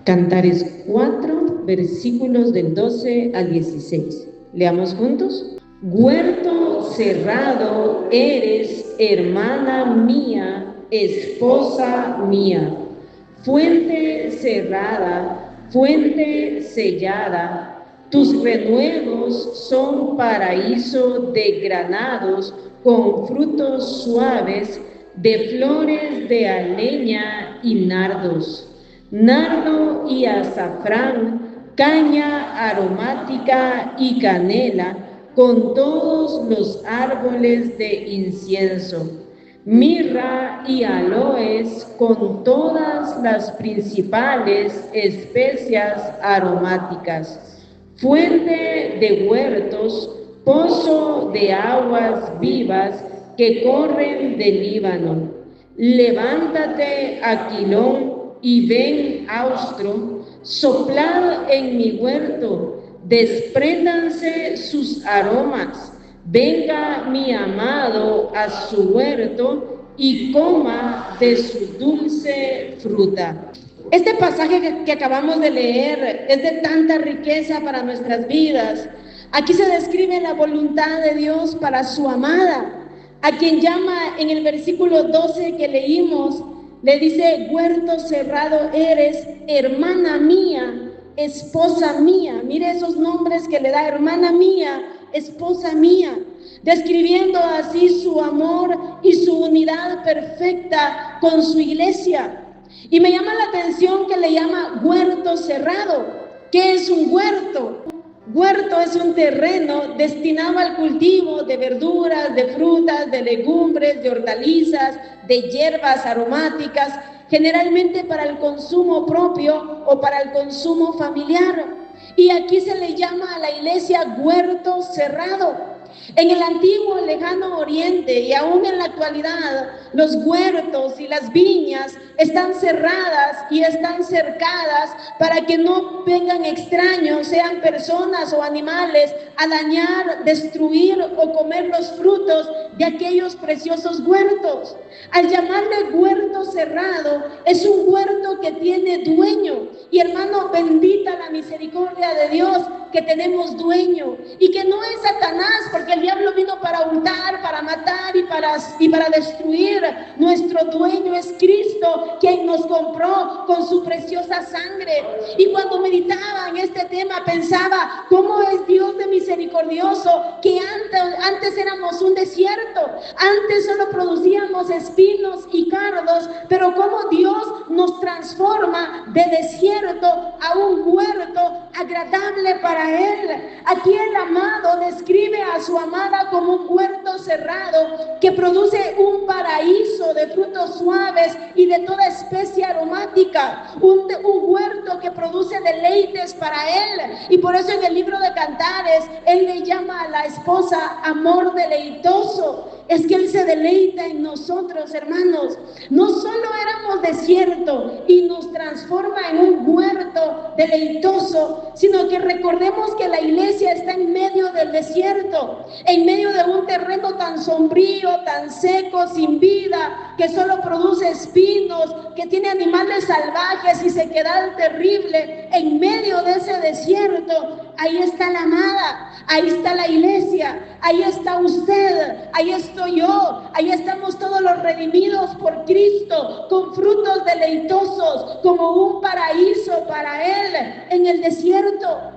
Cantares 4, versículos del 12 al 16. Leamos juntos. Huerto cerrado eres, hermana mía, esposa mía. Fuente cerrada, fuente sellada. Tus renuevos son paraíso de granados con frutos suaves, de flores de aleña y nardos. Nardo y azafrán, caña aromática y canela, con todos los árboles de incienso, mirra y aloes, con todas las principales especias aromáticas, fuente de huertos, pozo de aguas vivas que corren del Líbano. Levántate, Aquilón, y ven, Austro, soplad en mi huerto, despréndanse sus aromas, venga mi amado a su huerto y coma de su dulce fruta. Este pasaje que acabamos de leer es de tanta riqueza para nuestras vidas. Aquí se describe la voluntad de Dios para su amada, a quien llama en el versículo 12 que leímos, le dice: huerto cerrado eres, hermana mía, esposa mía. Mire esos nombres que le da: hermana mía, esposa mía, describiendo así su amor y su unidad perfecta con su iglesia. Y me llama la atención que le llama huerto cerrado. ¿Qué es un huerto? Huerto es un terreno destinado al cultivo de verduras, de frutas, de legumbres, de hortalizas, de hierbas aromáticas, generalmente para el consumo propio o para el consumo familiar. Y aquí se le llama a la iglesia huerto cerrado. En el antiguo lejano oriente y aún en la actualidad, los huertos y las viñas están cerradas y están cercadas para que no vengan extraños, sean personas o animales, a dañar, destruir o comer los frutos de aquellos preciosos huertos. Al llamarle huerto cerrado, es un huerto que tiene dueño. Y hermano, bendita la misericordia de Dios, que tenemos dueño y que no es Satanás, porque el diablo vino para hurtar, para matar y para destruir. Nuestro dueño es Cristo, quien nos compró con su preciosa sangre. Y cuando meditaba en este tema, pensaba cómo es Dios de misericordioso, que antes éramos un desierto, antes solo producíamos espinos y cardos, pero cómo Dios nos transforma de desierto a un huerto agradable para Él. Aquí el amado describe a su amada como un huerto cerrado que produce un paraíso de frutos suaves y de toda especie aromática, un huerto que produce deleites para Él. Y por eso en el libro de Cantares Él le llama a la esposa amor deleitoso. Es que Él se deleita en nosotros, hermanos. No solo éramos desierto y nos transforma en un huerto deleitoso, sino que recordemos que la iglesia está en medio del desierto, en medio de un terreno tan sombrío, tan seco, sin vida, que solo produce espinos, que tiene animales salvajes y sequedad terrible. En medio de ese desierto, ahí está la amada, ahí está la iglesia, ahí está usted, ahí estoy yo, ahí estamos todos los redimidos por Cristo, con frutos deleitosos, como un paraíso para Él en el desierto.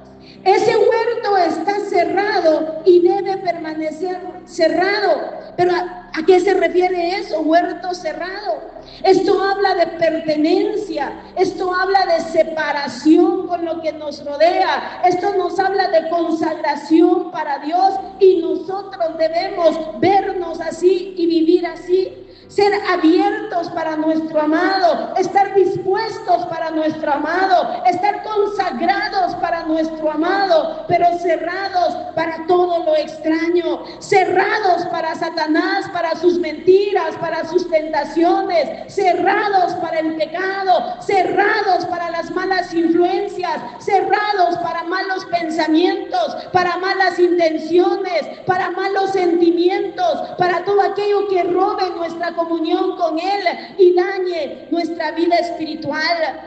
Ese huerto está cerrado y debe permanecer cerrado. Pero ¿a qué se refiere eso? Huerto cerrado. Esto habla de pertenencia, esto habla de separación con lo que nos rodea, esto nos habla de consagración para Dios, y nosotros debemos vernos así y vivir así. Ser abiertos para nuestro amado, estar dispuestos para nuestro amado, estar consagrados para nuestro amado, pero cerrados para todo lo extraño, cerrados para Satanás, para sus mentiras, para sus tentaciones, cerrados para el pecado, cerrados para las malas influencias, cerrados para malos pensamientos, para malas intenciones, para malos sentimientos, para todo aquello que robe nuestra comunión con Él y dañe nuestra vida espiritual.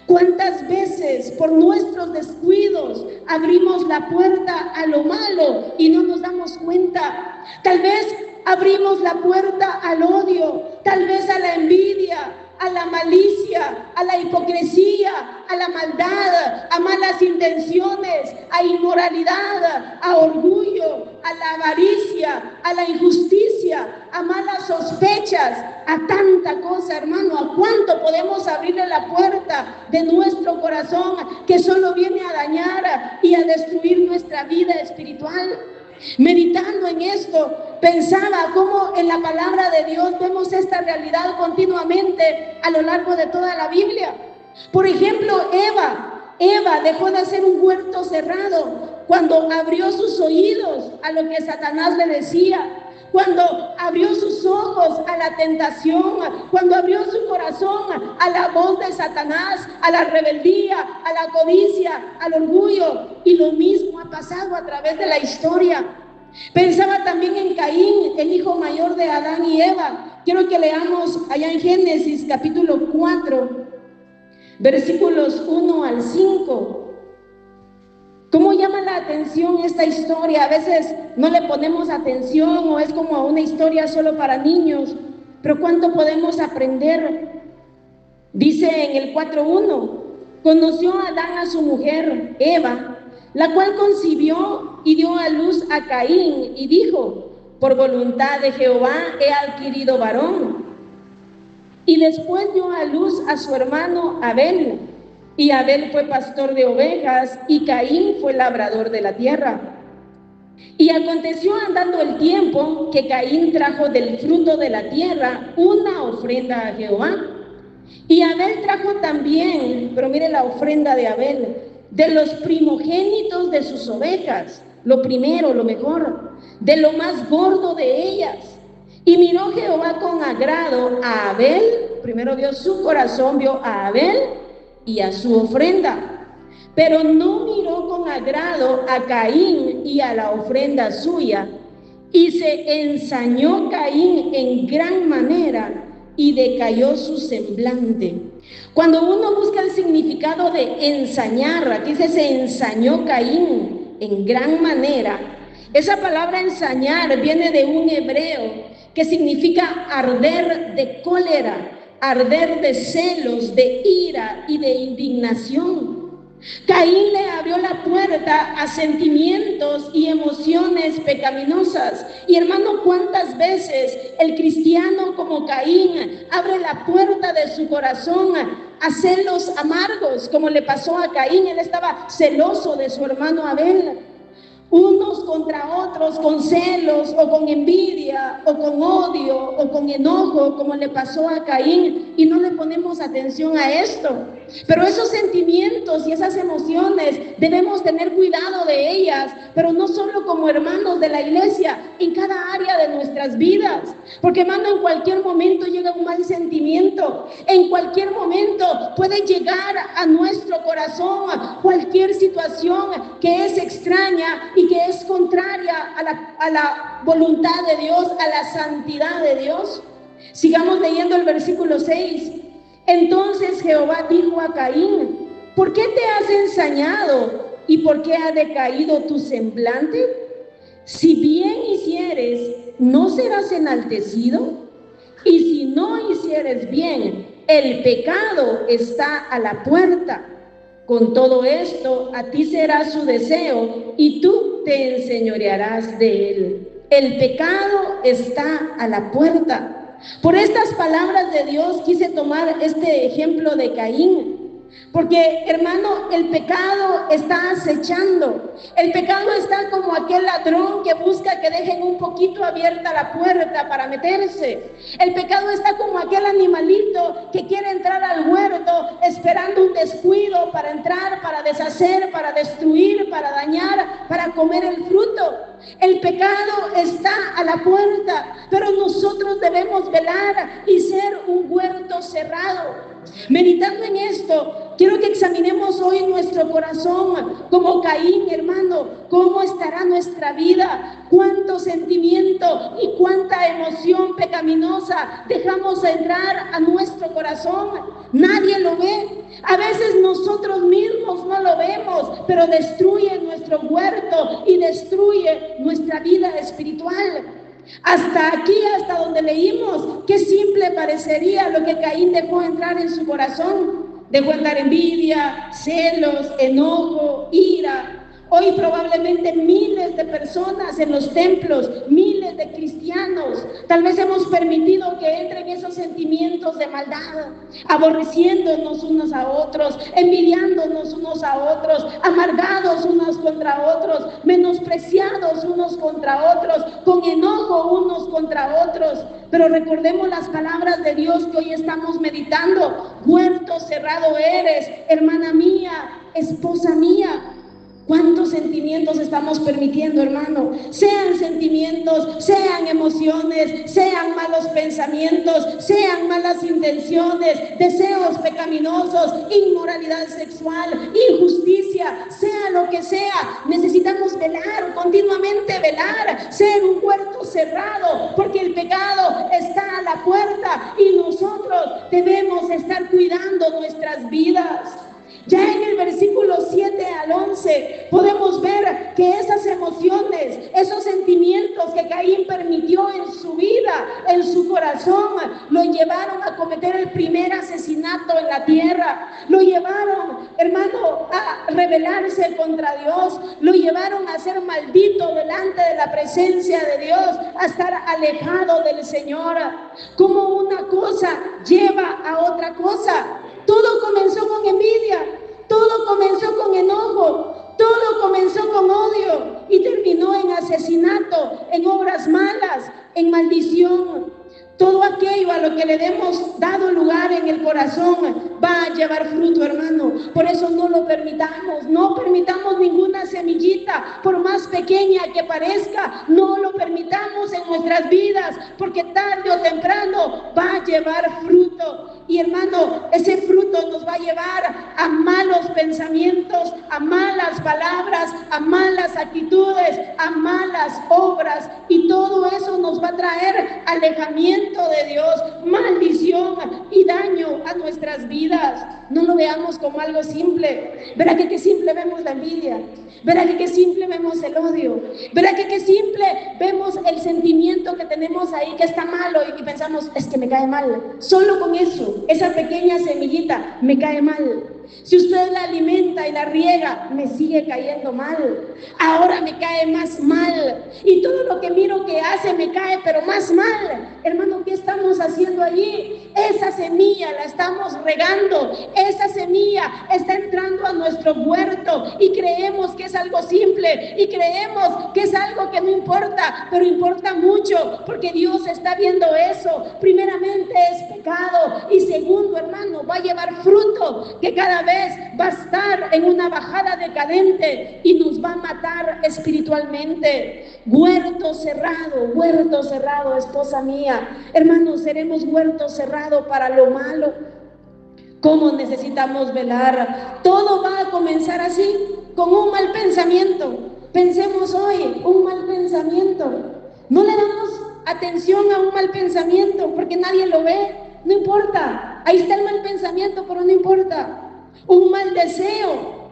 ¿Cuántas veces por nuestros descuidos abrimos la puerta a lo malo y no nos damos cuenta? Tal vez abrimos la puerta al odio, tal vez a la envidia, a la malicia, a la hipocresía, a la maldad, a malas intenciones, a inmoralidad, a orgullo, a la avaricia, a la injusticia, a malas sospechas, a tanta cosa, hermano. ¿A cuánto podemos abrirle la puerta de nuestro corazón que solo viene a dañar y a destruir nuestra vida espiritual? Meditando en esto, pensaba cómo en la palabra de Dios vemos esta realidad continuamente a lo largo de toda la Biblia. Por ejemplo, Eva dejó de ser un huerto cerrado cuando abrió sus oídos a lo que Satanás le decía, cuando abrió sus ojos a la tentación, cuando abrió su corazón a la voz de Satanás, a la rebeldía, a la codicia, al orgullo. Y lo mismo ha pasado a través de la historia. Pensaba también en Caín, el hijo mayor de Adán y Eva. Quiero que leamos allá en Génesis capítulo 4, versículos 1 al 5. ¿Cómo llama la atención esta historia? A veces no le ponemos atención o es como una historia solo para niños, pero ¿cuánto podemos aprender? Dice en el 4:1, conoció a Adán a su mujer, Eva, la cual concibió y dio a luz a Caín y dijo, por voluntad de Jehová he adquirido varón. Y después dio a luz a su hermano Abel. Y Abel fue pastor de ovejas y Caín fue labrador de la tierra. Y aconteció andando el tiempo que Caín trajo del fruto de la tierra una ofrenda a Jehová. Y Abel trajo también, pero mire la ofrenda de Abel, de los primogénitos de sus ovejas, lo primero, lo mejor, de lo más gordo de ellas. Y miró Jehová con agrado a Abel, primero vio su corazón, vio a Abel y a su ofrenda, pero no miró con agrado a Caín y a la ofrenda suya, y se ensañó Caín en gran manera y decayó su semblante. Cuando uno busca el significado de ensañar, aquí dice se ensañó Caín en gran manera. Esa palabra ensañar viene de un hebreo que significa arder de cólera, arder de celos, de ira y de indignación. Caín le abrió la puerta a sentimientos y emociones pecaminosas. Y hermano, ¿cuántas veces el cristiano como Caín abre la puerta de su corazón a celos amargos, como le pasó a Caín? Él estaba celoso de su hermano Abel. Unos contra otros con celos o con envidia o con odio o con enojo, como le pasó a Caín, y no le ponemos atención a esto. Pero esos sentimientos y esas emociones debemos tener cuidado de ellas, pero no solo como hermanos de la iglesia, en cada área de nuestras vidas. Porque hermano, en cualquier momento llega un mal sentimiento, en cualquier momento puede llegar a nuestro corazón cualquier situación que es extraña y que es contraria a la voluntad de Dios, a la santidad de Dios. Sigamos leyendo el versículo 6. Entonces Jehová dijo a Caín, ¿por qué te has ensañado y por qué ha decaído tu semblante? Si bien hicieres, ¿no serás enaltecido? Y si no hicieres bien, el pecado está a la puerta. Con todo esto, a ti será su deseo y tú te enseñorearás de él. El pecado está a la puerta. Por estas palabras de Dios quise tomar este ejemplo de Caín. Porque, hermano, el pecado está acechando. El pecado está como aquel ladrón que busca que dejen un poquito abierta la puerta para meterse. El pecado está como aquel animalito que quiere entrar al huerto esperando un descuido para entrar, para deshacer, para destruir, para dañar, para comer el fruto. El pecado está a la puerta, pero nosotros debemos velar y ser un huerto cerrado. Meditando en esto, quiero que examinemos hoy nuestro corazón como Caín, hermano. ¿Cómo estará nuestra vida? ¿Cuánto sentimiento y cuánta emoción pecaminosa dejamos entrar a nuestro corazón? Nadie lo ve. A veces nosotros mismos no lo vemos, pero destruye nuestro huerto y destruye nuestra vida espiritual. Hasta aquí, hasta donde leímos, qué simple parecería lo que Caín dejó entrar en su corazón. Dejó entrar envidia, celos, enojo, ira. Hoy probablemente miles de personas en los templos, miles de cristianos, tal vez hemos permitido que entren esos sentimientos de maldad, aborreciéndonos unos a otros, envidiándonos unos a otros, amargados unos contra otros, menospreciados unos contra otros, con enojo unos contra otros. Pero recordemos las palabras de Dios que hoy estamos meditando. Huerto cerrado eres, hermana mía, esposa mía. ¿Cuántos sentimientos estamos permitiendo, hermano? Sean sentimientos, sean emociones, sean malos pensamientos, sean malas intenciones, deseos pecaminosos, inmoralidad sexual, injusticia, sea lo que sea. Necesitamos velar, continuamente velar, ser un huerto cerrado, porque el pecado está a la puerta y nosotros debemos estar cuidando nuestras vidas. Ya en el versículo 7 al 11 podemos ver que esas emociones, esos sentimientos que Caín permitió en su vida, en su corazón, lo llevaron a cometer el primer asesinato en la tierra. Lo llevaron, hermano, a rebelarse contra Dios. Lo llevaron a ser maldito delante de la presencia de Dios, a estar alejado del Señor. Como una cosa lleva a otra cosa. Todo comenzó con envidia, todo comenzó con enojo, todo comenzó con odio y terminó en asesinato, en obras malas, en maldición. Todo aquello a lo que le demos dado lugar en el corazón va a llevar fruto, hermano. Por eso no lo permitamos, no permitamos ninguna semillita, por más pequeña que parezca, no lo permitamos en nuestras vidas, porque tarde o temprano va a llevar fruto. Y hermano, ese fruto nos va a llevar a malos pensamientos, a malas palabras, a malas actitudes, a malas obras. Y todo eso nos va a traer alejamiento de Dios, maldición y daño a nuestras vidas. No lo veamos como algo simple. Verá que qué simple vemos la envidia. Verá que qué simple vemos el odio. Verá que qué simple vemos el sentimiento que tenemos ahí que está malo y pensamos, es que me cae mal. Solo con eso, esa pequeña semillita, me cae mal. Si usted la alimenta y la riega, me sigue cayendo mal. Ahora me cae más mal. Y todo lo que miro que hace me cae, pero más mal. Hermano, ¿qué estamos haciendo allí? Esa semilla la estamos regando. Esa semilla está entrando a nuestro huerto y creemos que es algo simple y creemos que es algo que no importa, pero importa mucho porque Dios está viendo eso. Primeramente es pecado y segundo, hermano, va a llevar fruto que cada vez va a estar en una bajada decadente y nos va a matar espiritualmente. Huerto cerrado, esposa mía. Hermanos, seremos huerto cerrado para lo malo. ¿Cómo necesitamos velar? Todo va a comenzar así, con un mal pensamiento. Pensemos hoy, un mal pensamiento. No le damos atención a un mal pensamiento porque nadie lo ve. No importa, ahí está el mal pensamiento, pero no importa. Un mal deseo,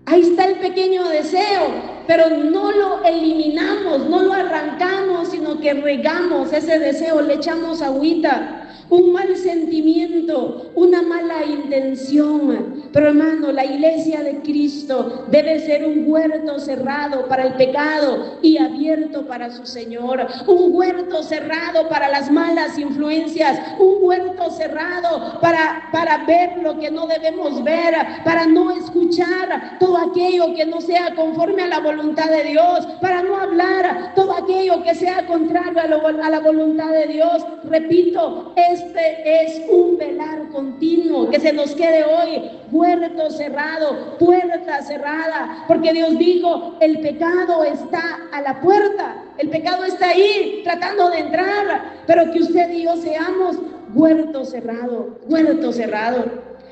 ahí está el pequeño deseo, pero no lo eliminamos, no lo arrancamos, sino que regamos ese deseo, le echamos agüita. Un mal sentimiento, una mala intención. Pero hermano, la iglesia de Cristo debe ser un huerto cerrado para el pecado y abierto para su Señor. Un huerto cerrado para las malas influencias. Un huerto cerrado para ver lo que no debemos ver, para no escuchar todo aquello que no sea conforme a la voluntad de Dios, para no hablar todo aquello que sea contrario a la voluntad de Dios. Repito, este es un velar continuo, que se nos quede hoy huerto cerrado, puerta cerrada, porque Dios dijo, el pecado está a la puerta, el pecado está ahí tratando de entrar, pero que usted y yo seamos huerto cerrado, huerto cerrado.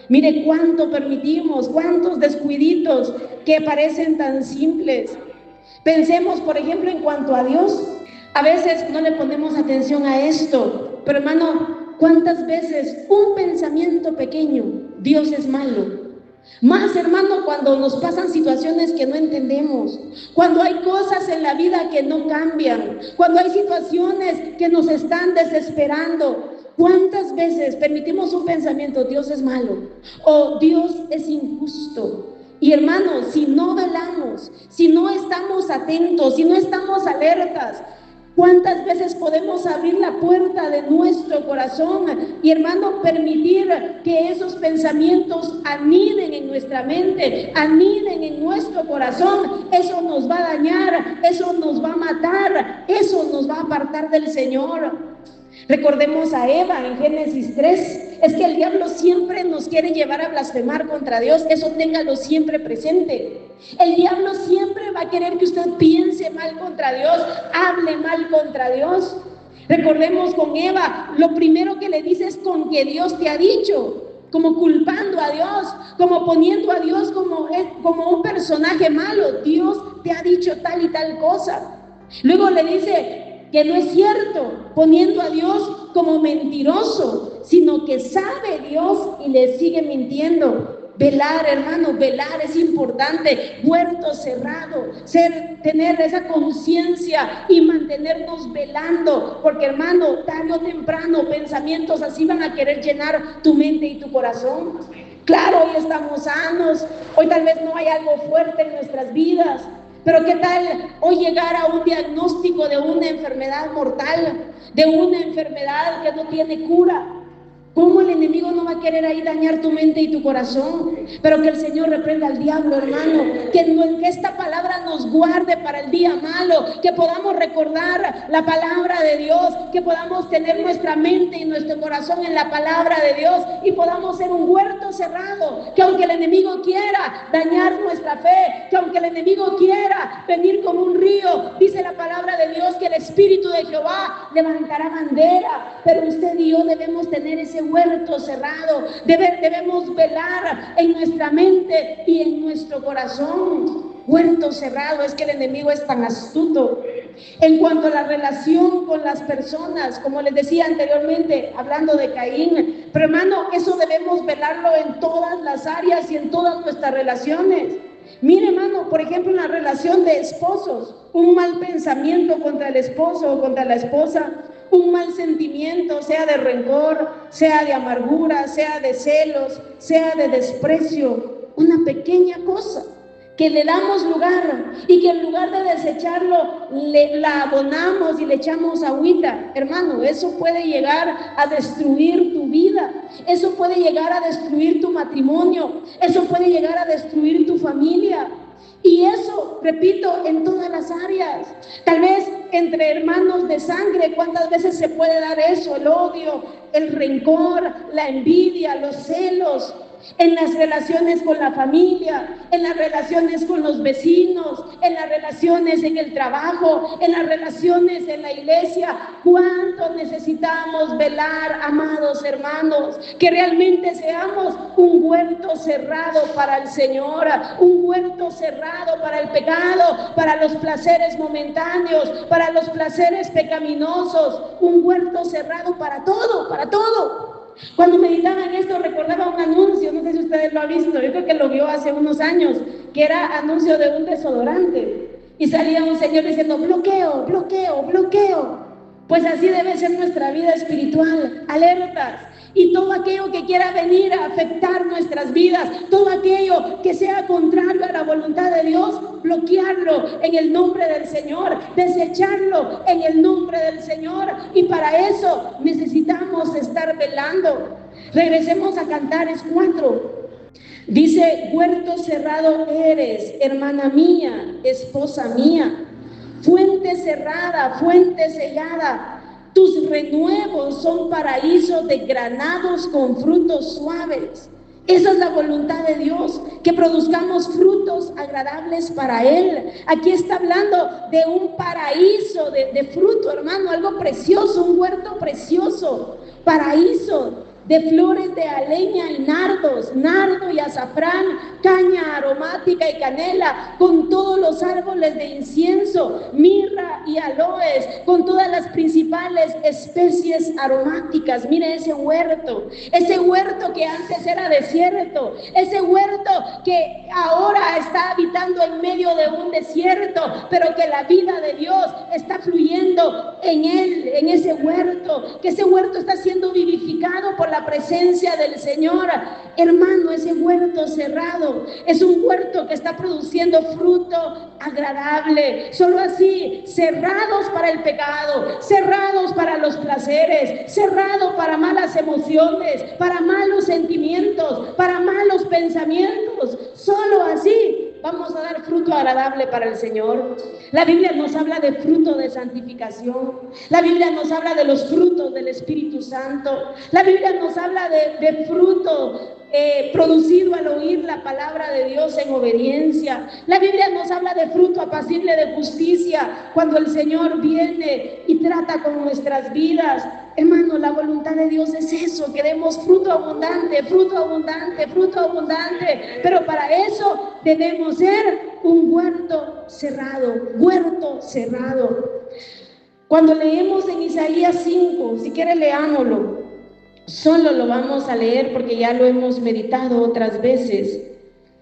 Mire cuánto permitimos, cuántos descuiditos que parecen tan simples. Pensemos, por ejemplo, en cuanto a Dios. A veces no le ponemos atención a esto, pero hermano, ¿cuántas veces un pensamiento pequeño, Dios es malo? Más, hermano, cuando nos pasan situaciones que no entendemos, cuando hay cosas en la vida que no cambian, cuando hay situaciones que nos están desesperando. ¿Cuántas veces permitimos un pensamiento, Dios es malo o Dios es injusto? Y hermanos, si no velamos, si no estamos atentos, si no estamos alertas, ¿cuántas veces podemos abrir la puerta de nuestro corazón y, hermano, permitir que esos pensamientos aniden en nuestra mente, aniden en nuestro corazón? Eso nos va a dañar, eso nos va a matar, eso nos va a apartar del Señor. Recordemos a Eva en Génesis 3. Es que el diablo siempre nos quiere llevar a blasfemar contra Dios. Eso téngalo siempre presente. El diablo siempre va a querer que usted piense mal contra Dios, hable mal contra Dios. Recordemos con Eva, lo primero que le dice es con que Dios te ha dicho, como culpando a Dios, como poniendo a Dios como un personaje malo. Dios te ha dicho tal y tal cosa. Luego le dice que no es cierto, poniendo a Dios como mentiroso, sino que sabe Dios y le sigue mintiendo. Velar, hermano, velar es importante. Huerto cerrado, tener esa conciencia y mantenernos velando, porque, hermano, tarde o temprano pensamientos así van a querer llenar tu mente y tu corazón. Claro, hoy estamos sanos, hoy tal vez no hay algo fuerte en nuestras vidas, pero ¿qué tal hoy llegar a un diagnóstico de una enfermedad mortal, de una enfermedad que no tiene cura? ¿Cómo el enemigo no va a querer ahí dañar tu mente y tu corazón? Pero que el Señor reprenda al diablo, hermano, que esta palabra nos guarde para el día malo, que podamos recordar la palabra de Dios, que podamos tener nuestra mente y nuestro corazón en la palabra de Dios y podamos ser un huerto cerrado, que aunque el enemigo quiera dañar nuestra fe, que aunque el enemigo quiera venir como un río, dice la palabra de Dios que el Espíritu de Jehová levantará bandera, pero usted y yo debemos tener ese huerto cerrado, debemos velar en nuestra mente y en nuestro corazón. Huerto cerrado, es que el enemigo es tan astuto. En cuanto a la relación con las personas, como les decía anteriormente, hablando de Caín, pero hermano, eso debemos velarlo en todas las áreas y en todas nuestras relaciones. Mire, hermano, por ejemplo, en la relación de esposos, un mal pensamiento contra el esposo o contra la esposa, un mal sentimiento, sea de rencor, sea de amargura, sea de celos, sea de desprecio, una pequeña cosa que le damos lugar y que en lugar de desecharlo la abonamos y le echamos agüita, hermano, eso puede llegar a destruir tu vida, eso puede llegar a destruir tu matrimonio, eso puede llegar a destruir tu familia. Y eso, repito, en todas las áreas. Tal vez entre hermanos de sangre, ¿cuántas veces se puede dar eso? El odio, el rencor, la envidia, los celos. En las relaciones con la familia, en las relaciones con los vecinos, en las relaciones en el trabajo, en las relaciones en la iglesia. ¿Cuánto necesitamos velar, amados hermanos? Que realmente seamos un huerto cerrado para el Señor, un huerto cerrado para el pecado, para los placeres momentáneos, para los placeres pecaminosos, un huerto cerrado para todo, para todo. Cuando meditaba en esto recordaba un anuncio, no sé si ustedes lo han visto, yo creo que lo vio hace unos años, que era anuncio de un desodorante y salía un señor diciendo bloqueo, bloqueo, bloqueo. Pues así debe ser nuestra vida espiritual, alertas, y todo aquello que quiera venir a afectar nuestras vidas, todo aquello que sea contrario a la voluntad de Dios, bloquearlo en el nombre del Señor, desecharlo en el nombre del Señor, y para eso necesitamos estar velando. Regresemos a Cantares 4. Dice: huerto cerrado eres, hermana mía, esposa mía, fuente cerrada, fuente sellada. Tus renuevos son paraísos de granados con frutos suaves. Esa es la voluntad de Dios, que produzcamos frutos agradables para Él. Aquí está hablando de un paraíso de fruto, hermano, algo precioso, un huerto precioso, paraíso de flores de aleña y nardos, nardo y azafrán, caña aromática y canela, con todos los árboles de incienso, mirra y aloes, con todas las principales especies aromáticas. Mire ese huerto que antes era desierto, ese huerto que ahora está habitando en medio de un desierto, pero que la vida de Dios está fluyendo en él, en ese huerto, que ese huerto está siendo vivificado por la presencia del Señor. Hermano, ese huerto cerrado es un huerto que está produciendo fruto agradable. Solo así, cerrados para el pecado, cerrados para los placeres, cerrados para malas emociones, para malos sentimientos, para malos pensamientos. Solo así vamos a dar fruto agradable para el Señor. La Biblia nos habla de fruto de santificación. La Biblia nos habla de los frutos del Espíritu Santo. La Biblia nos habla de fruto producido al oír la palabra de Dios en obediencia. La Biblia nos habla de fruto apacible de justicia cuando el Señor viene y trata con nuestras vidas. Hermano, la voluntad de Dios es eso, que demos fruto abundante, fruto abundante, fruto abundante. Pero para eso debemos ser un huerto cerrado, huerto cerrado. Cuando leemos en Isaías 5, si quiere leámoslo, solo lo vamos a leer porque ya lo hemos meditado otras veces.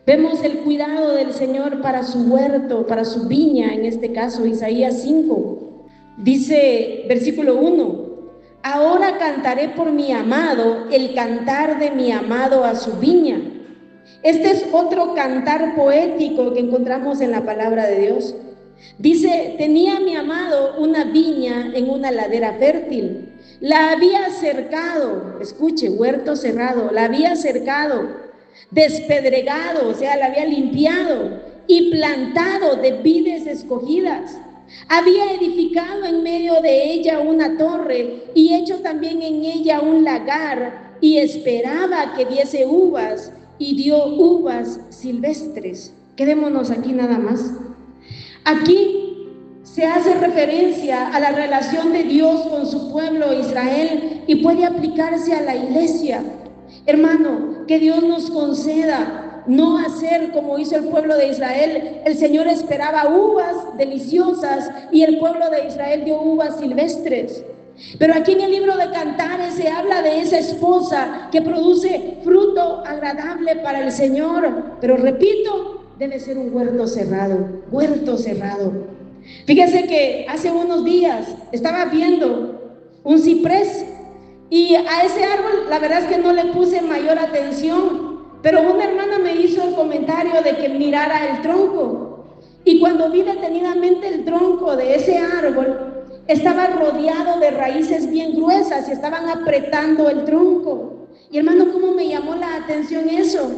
Vemos el cuidado del Señor para su huerto, para su viña, en este caso Isaías 5. Dice, versículo 1, ahora cantaré por mi amado el cantar de mi amado a su viña. Este es otro cantar poético que encontramos en la palabra de Dios. Dice, tenía mi amado una viña en una ladera fértil. La había cercado, escuche, huerto cerrado, la había cercado, despedregado, o sea, la había limpiado y plantado de vides escogidas. Había edificado en medio de ella una torre y hecho también en ella un lagar y esperaba que diese uvas y dio uvas silvestres. Quedémonos aquí nada más. Aquí se hace referencia a la relación de Dios con su pueblo Israel y puede aplicarse a la iglesia. Hermano, que Dios nos conceda no hacer como hizo el pueblo de Israel. El Señor esperaba uvas deliciosas y el pueblo de Israel dio uvas silvestres. Pero aquí en el libro de Cantares se habla de esa esposa que produce fruto agradable para el Señor. Pero repito, debe ser un huerto cerrado, huerto cerrado. Fíjese que hace unos días estaba viendo un ciprés y a ese árbol la verdad es que no le puse mayor atención, pero una hermana me hizo el comentario de que mirara el tronco, y cuando vi detenidamente el tronco de ese árbol estaba rodeado de raíces bien gruesas y estaban apretando el tronco. Y hermano, ¿cómo me llamó la atención eso?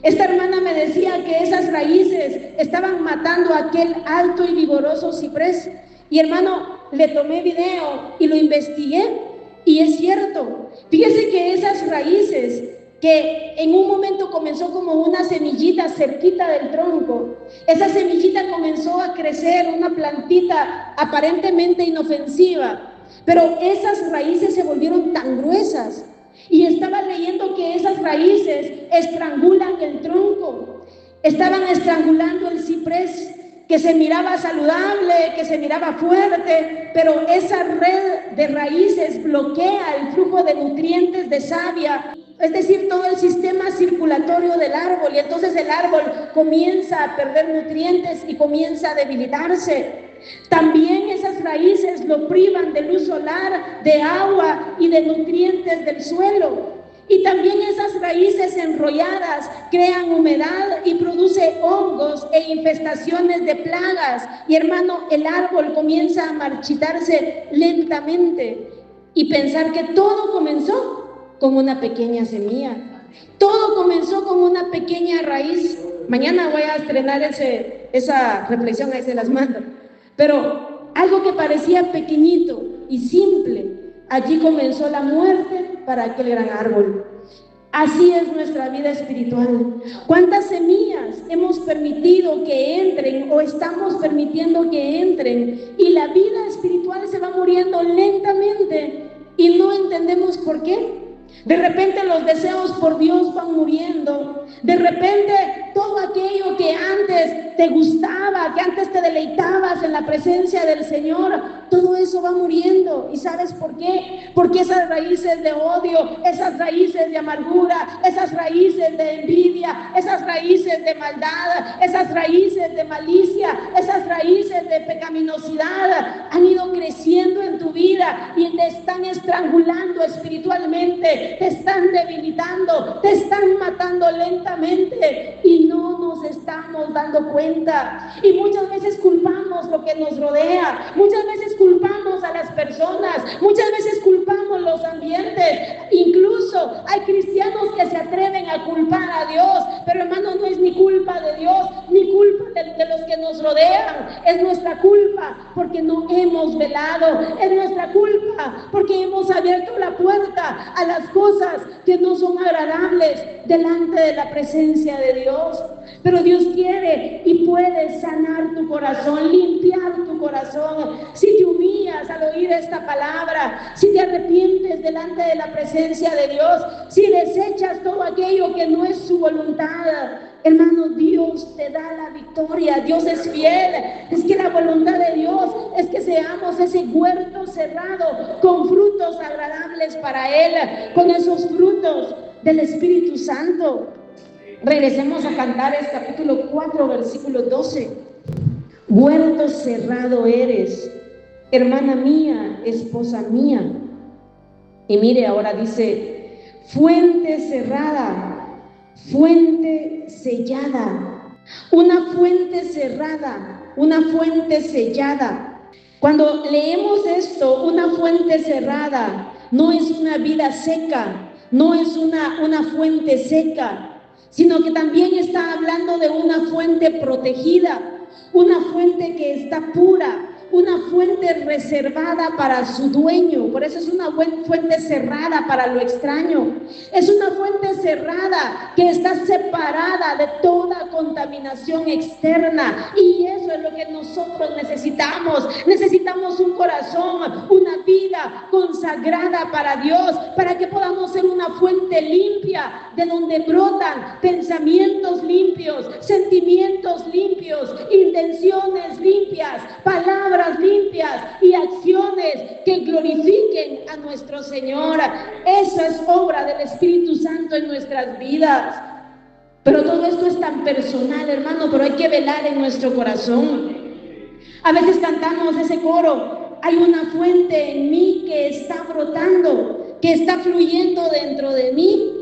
Esta hermana me decía que esas raíces estaban matando a aquel alto y vigoroso ciprés. Y hermano, le tomé video y lo investigué y es cierto. Fíjese que esas raíces, que en un momento comenzó como una semillita cerquita del tronco, esa semillita comenzó a crecer, una plantita aparentemente inofensiva, pero esas raíces se volvieron tan gruesas. Y estaba leyendo que esas raíces estrangulan el tronco, estaban estrangulando el ciprés, que se miraba saludable, que se miraba fuerte, pero esa red de raíces bloquea el flujo de nutrientes de savia, es decir, todo el sistema circulatorio del árbol, y entonces el árbol comienza a perder nutrientes y comienza a debilitarse. También esas raíces lo privan de luz solar, de agua y de nutrientes del suelo. Y también esas raíces enrolladas crean humedad y produce hongos e infestaciones de plagas. Y hermano, el árbol comienza a marchitarse lentamente. Y pensar que todo comenzó con una pequeña semilla. Todo comenzó con una pequeña raíz. Mañana voy a estrenar esa reflexión, ahí se las mando. Pero algo que parecía pequeñito y simple, allí comenzó la muerte para aquel gran árbol. Así es nuestra vida espiritual. ¿Cuántas semillas hemos permitido que entren o estamos permitiendo que entren? Y la vida espiritual se va muriendo lentamente y no entendemos por qué. De repente los deseos por Dios van muriendo. De repente todo aquello que antes te gustaba, que antes te deleitabas en la presencia del Señor, todo eso va muriendo. ¿Y sabes por qué? Porque esas raíces de odio, esas raíces de amargura, esas raíces de envidia, esas raíces de maldad, esas raíces de malicia, esas raíces de pecaminosidad han ido creciendo en tu vida y te están estrangulando espiritualmente, te están debilitando, te están matando lentamente y no nos estamos dando cuenta. Y muchas veces culpamos lo que nos rodea, muchas veces culpamos a las personas, muchas veces culpamos los ambientes. Incluso hay cristianos que se atreven a culpar a Dios, pero hermano, no es ni culpa de Dios, ni culpa de los que nos rodean, es nuestra culpa porque no hemos velado, es nuestra culpa porque hemos abierto la puerta a las cosas que no son agradables delante de la presencia de Dios. Pero Dios quiere y puede sanar tu corazón, limpiar tu corazón. Si te humillas al oír esta palabra, si te arrepientes delante de la presencia de Dios, si desechas todo aquello que no es su voluntad, hermano, Dios te da la victoria. Dios es fiel. Es que la voluntad de Dios es que seamos ese huerto cerrado con frutos agradables para Él, con esos frutos del Espíritu Santo. Regresemos a Cantares capítulo 4 versículo 12. Huerto cerrado eres, hermana mía, esposa mía. Y mire, ahora dice, fuente cerrada, fuente sellada. Una fuente cerrada, una fuente sellada. Cuando leemos esto, una fuente cerrada no es una vida seca, no es una fuente seca, sino que también está hablando de una fuente protegida, una fuente que está pura, una fuente reservada para su dueño. Por eso es una fuente cerrada para lo extraño. Es una fuente cerrada que está separada de toda contaminación externa, y eso es lo que nosotros necesitamos. Necesitamos un corazón, una vida consagrada para Dios, para que podamos ser una fuente limpia, de donde brotan pensamientos limpios, sentimientos limpios, intenciones limpias, palabras limpias y acciones que glorifiquen a nuestro Señor. Eso es obra del Espíritu Santo en nuestras vidas. Pero todo esto es tan personal, hermano, pero hay que velar en nuestro corazón. A veces cantamos ese coro: hay una fuente en mí que está brotando, que está fluyendo dentro de mí.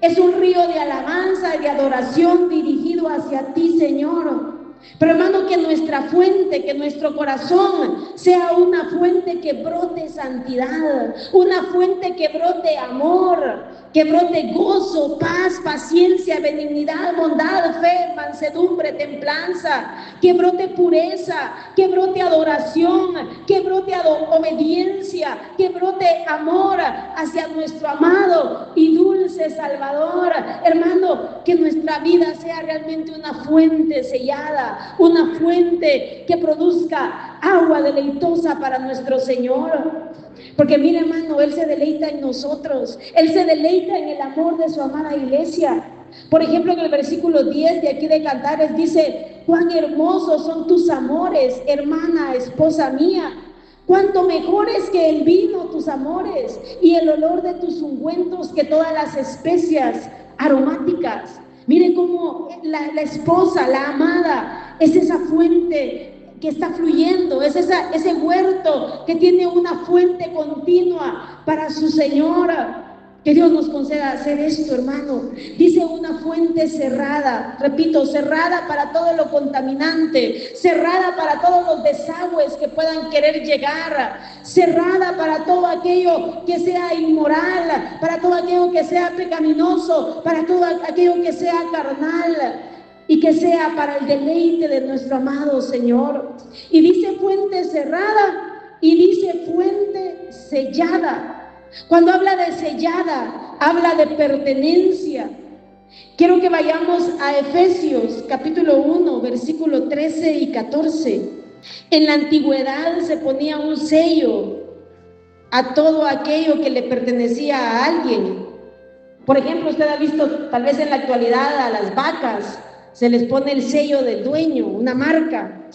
Es un río de alabanza y de adoración dirigido hacia ti, Señor. Pero hermano, que nuestra fuente, que nuestro corazón sea una fuente que brote santidad, una fuente que brote amor, que brote gozo, paz, paciencia, benignidad, bondad, fe, mansedumbre, templanza, que brote pureza, que brote adoración, que brote obediencia, que brote amor hacia nuestro amado y dulce Salvador. Hermano, que nuestra vida sea realmente una fuente sellada, una fuente que produzca agua deleitosa para nuestro Señor. Porque mire, hermano, Él se deleita en nosotros, Él se deleita en el amor de su amada iglesia. Por ejemplo, en el versículo 10 de aquí de Cantares dice: cuán hermosos son tus amores, hermana, esposa mía. Cuánto mejores que el vino tus amores, y el olor de tus ungüentos que todas las especias aromáticas. Mire cómo la esposa, la amada, es esa fuente que está fluyendo, es ese huerto que tiene una fuente continua para su Señora. Que Dios nos conceda hacer esto, hermano. Dice una fuente cerrada, repito, cerrada para todo lo contaminante, cerrada para todos los desagües que puedan querer llegar, cerrada para todo aquello que sea inmoral, para todo aquello que sea pecaminoso, para todo aquello que sea carnal, y que sea para el deleite de nuestro amado Señor. Y dice fuente cerrada y dice fuente sellada. Cuando habla de sellada, habla de pertenencia. Quiero que vayamos a Efesios capítulo 1, versículo 13 y 14. En la antigüedad se ponía un sello a todo aquello que le pertenecía a alguien. Por ejemplo, usted ha visto tal vez en la actualidad a las vacas, se les pone el sello del dueño, una marca.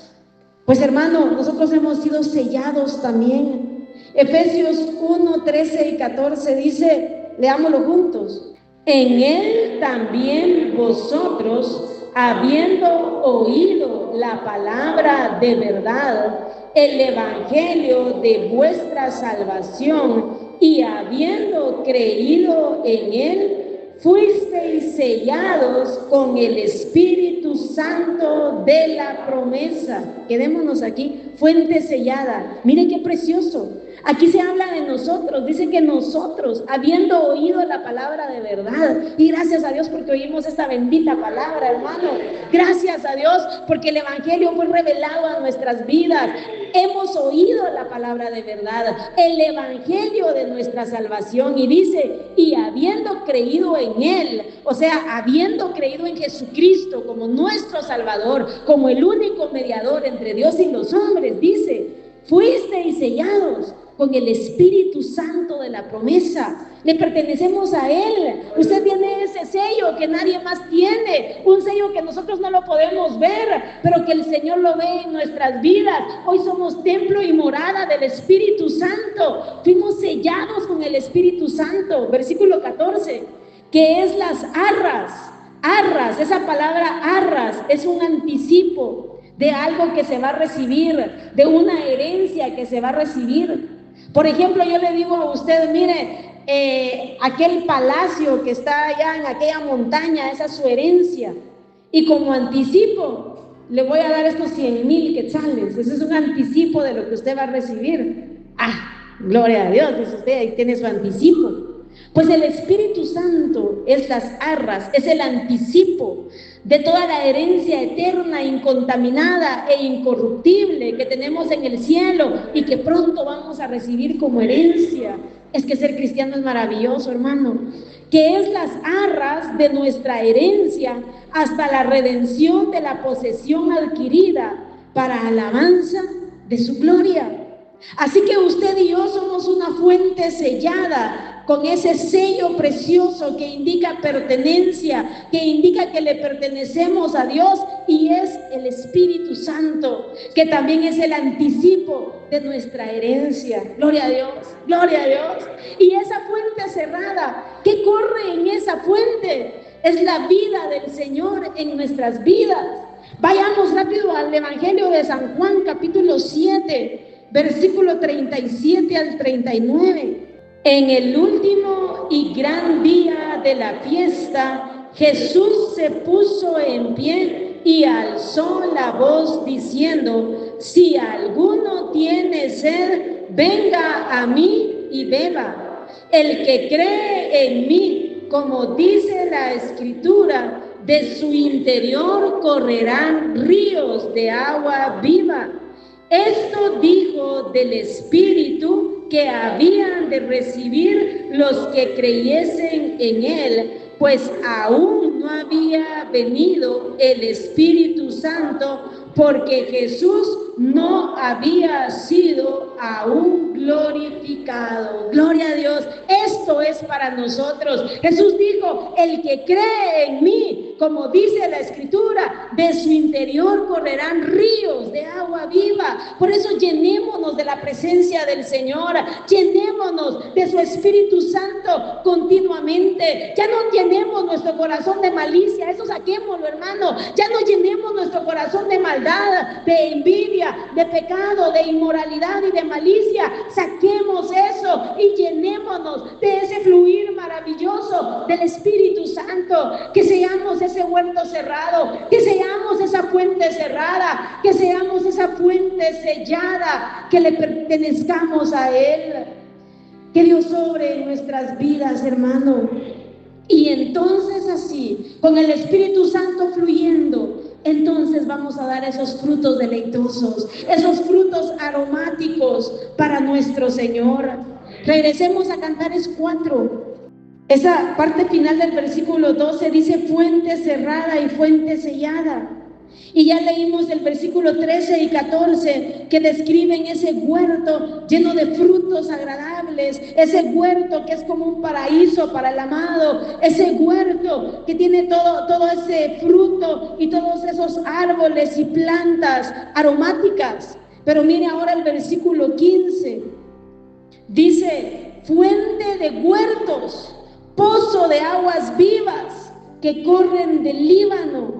Pues hermano, nosotros hemos sido sellados también. Efesios 1, 13 y 14 dice, leámoslo juntos. En él también vosotros, habiendo oído la palabra de verdad, el evangelio de vuestra salvación, y habiendo creído en él, fuisteis sellados con el Espíritu Santo de la promesa. Quedémonos aquí, fuente sellada. Mire qué precioso. Aquí se habla de nosotros, dice que nosotros, habiendo oído la palabra de verdad, y gracias a Dios porque oímos esta bendita palabra, hermano. Gracias a Dios porque el evangelio fue revelado a nuestras vidas. Hemos oído la palabra de verdad, el evangelio de nuestra salvación, y dice, y habiendo creído en él, o sea, habiendo creído en Jesucristo como nuestro Salvador, como el único mediador entre Dios y los hombres, dice, fuisteis sellados con el Espíritu Santo de la promesa. Le pertenecemos a él. Usted tiene ese sello que nadie más tiene, un sello que nosotros no lo podemos ver, pero que el Señor lo ve en nuestras vidas. Hoy somos templo y morada del Espíritu Santo. Fuimos sellados con el Espíritu Santo. Versículo 14, que es las arras. Arras, esa palabra arras es un anticipo de algo que se va a recibir, de una herencia que se va a recibir. Por ejemplo, yo le digo a usted, mire, aquel palacio que está allá en aquella montaña, esa es su herencia, y como anticipo le voy a dar estos 100,000 quetzales. Ese es un anticipo de lo que usted va a recibir. Gloria a Dios, dice usted, ahí tiene su anticipo. Pues el Espíritu Santo es las arras, es el anticipo de toda la herencia eterna, incontaminada e incorruptible que tenemos en el cielo y que pronto vamos a recibir como herencia. Es que ser cristiano es maravilloso, hermano. Que es las arras de nuestra herencia hasta la redención de la posesión adquirida para alabanza de su gloria. Así que usted y yo somos una fuente sellada con ese sello precioso que indica pertenencia, que indica que le pertenecemos a Dios, y es el Espíritu Santo, que también es el anticipo de nuestra herencia. Gloria a Dios, gloria a Dios. Y esa fuente cerrada, ¿qué corre en esa fuente? Es la vida del Señor en nuestras vidas. Vayamos rápido al Evangelio de San Juan, capítulo 7, versículo 37 al 39. En el último y gran día de la fiesta, Jesús se puso en pie y alzó la voz diciendo: si alguno tiene sed, venga a mí y beba. El que cree en mí, como dice la Escritura, de su interior correrán ríos de agua viva. Esto dijo del Espíritu que habían de recibir los que creyesen en él, pues aún no había venido el Espíritu Santo, porque Jesús no había sido aún glorificado. Gloria a Dios. Esto es para nosotros. Jesús dijo: el que cree en mí, como dice la Escritura, de su interior correrán ríos de agua viva. Por eso llenémonos de la presencia del Señor, llenémonos de su Espíritu Santo continuamente. Ya no llenemos nuestro corazón de malicia, eso saquémoslo, hermano. Ya no llenemos nuestro corazón de maldad, de envidia, de pecado, de inmoralidad y de malicia. Saquemos eso y llenémonos de ese fluir maravilloso del Espíritu Santo. Que seamos ese huerto cerrado, que seamos esa fuente cerrada, que seamos esa fuente sellada, que le pertenezcamos a Él. Que Dios obre en nuestras vidas, hermano. Y entonces así, con el Espíritu Santo fluyendo, entonces vamos a dar esos frutos deleitosos, esos frutos aromáticos para nuestro Señor. Regresemos a Cantares 4. Esa parte final del versículo 12 dice: fuente cerrada y fuente sellada. Y ya leímos el versículo 13 y 14 que describen ese huerto lleno de frutos agradables, ese huerto que es como un paraíso para el amado, ese huerto que tiene todo ese fruto y todos esos árboles y plantas aromáticas. Pero mire ahora el versículo 15, dice: fuente de huertos, pozo de aguas vivas que corren del Líbano.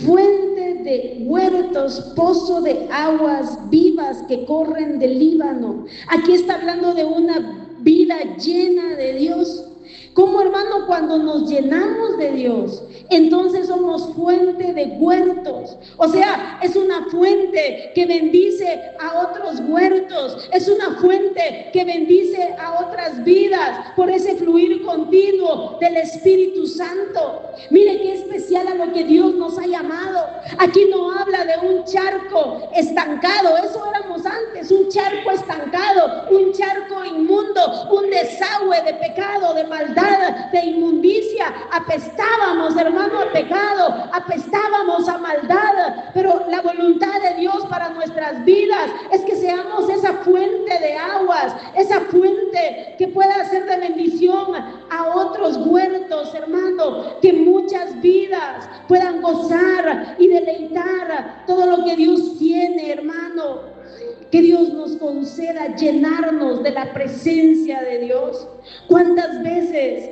Fuente de huertos, pozo de aguas vivas que corren del Líbano. Aquí está hablando de una vida llena de Dios. Como, hermano, cuando nos llenamos de Dios, entonces somos fuente de huertos. O sea, es una fuente que bendice a otros huertos, es una fuente que bendice a otras vidas por ese fluir continuo del Espíritu Santo. Mire qué especial a lo que Dios nos ha llamado. Aquí no habla de un charco estancado, eso éramos antes, un charco estancado, un charco inmundo, un desagüe de pecado, de maldad, de inmundicia. Apestábamos, hermano, a pecado, apestábamos a maldad, pero la voluntad de Dios para nuestras vidas es que seamos esa fuente de aguas, esa fuente que pueda ser de bendición a otros huertos, hermano, que muchas vidas puedan gozar y deleitar todo lo que Dios tiene, hermano. Que Dios nos conceda llenarnos de la presencia de Dios. ¿Cuántas veces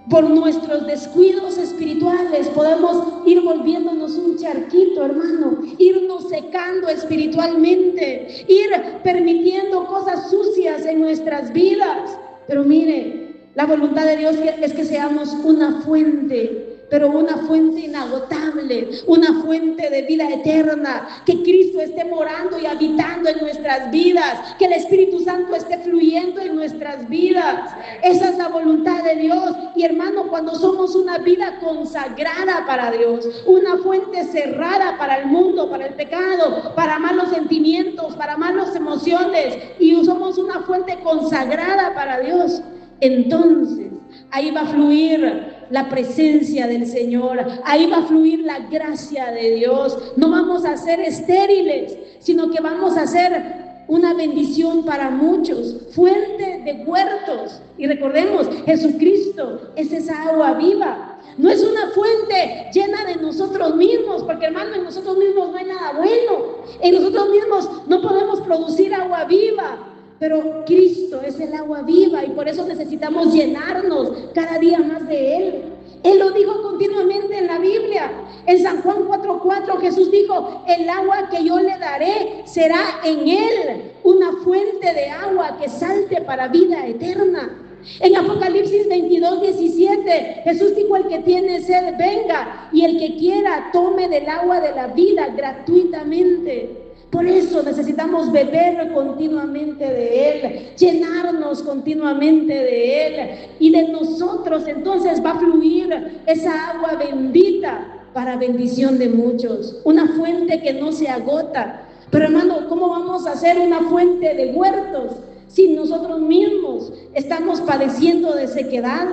por nuestros descuidos espirituales podemos ir volviéndonos un charquito, hermano? Irnos secando espiritualmente, ir permitiendo cosas sucias en nuestras vidas. Pero mire, la voluntad de Dios es que seamos una fuente, pero una fuente inagotable, una fuente de vida eterna, que Cristo esté morando y habitando en nuestras vidas, que el Espíritu Santo esté fluyendo en nuestras vidas. Esa es la voluntad de Dios. Y hermano, cuando somos una vida consagrada para Dios, una fuente cerrada para el mundo, para el pecado, para malos sentimientos, para malas emociones, y somos una fuente consagrada para Dios, entonces ahí va a fluir la presencia del Señor, ahí va a fluir la gracia de Dios. No vamos a ser estériles, sino que vamos a ser una bendición para muchos, fuente de huertos. Y recordemos, Jesucristo es esa agua viva. No es una fuente llena de nosotros mismos, porque, hermano, en nosotros mismos no hay nada bueno. En nosotros mismos no podemos producir agua viva. Pero Cristo es el agua viva y por eso necesitamos llenarnos cada día más de Él. Él lo dijo continuamente en la Biblia. En San Juan 4:4 Jesús dijo: el agua que yo le daré será en Él una fuente de agua que salte para vida eterna. En Apocalipsis 22:17 Jesús dijo: el que tiene sed venga, y el que quiera tome del agua de la vida gratuitamente. Por eso necesitamos beber continuamente de Él, llenarnos continuamente de Él, y de nosotros entonces va a fluir esa agua bendita para bendición de muchos, una fuente que no se agota. Pero, hermano, ¿cómo vamos a hacer una fuente de huertos si nosotros mismos estamos padeciendo de sequedad?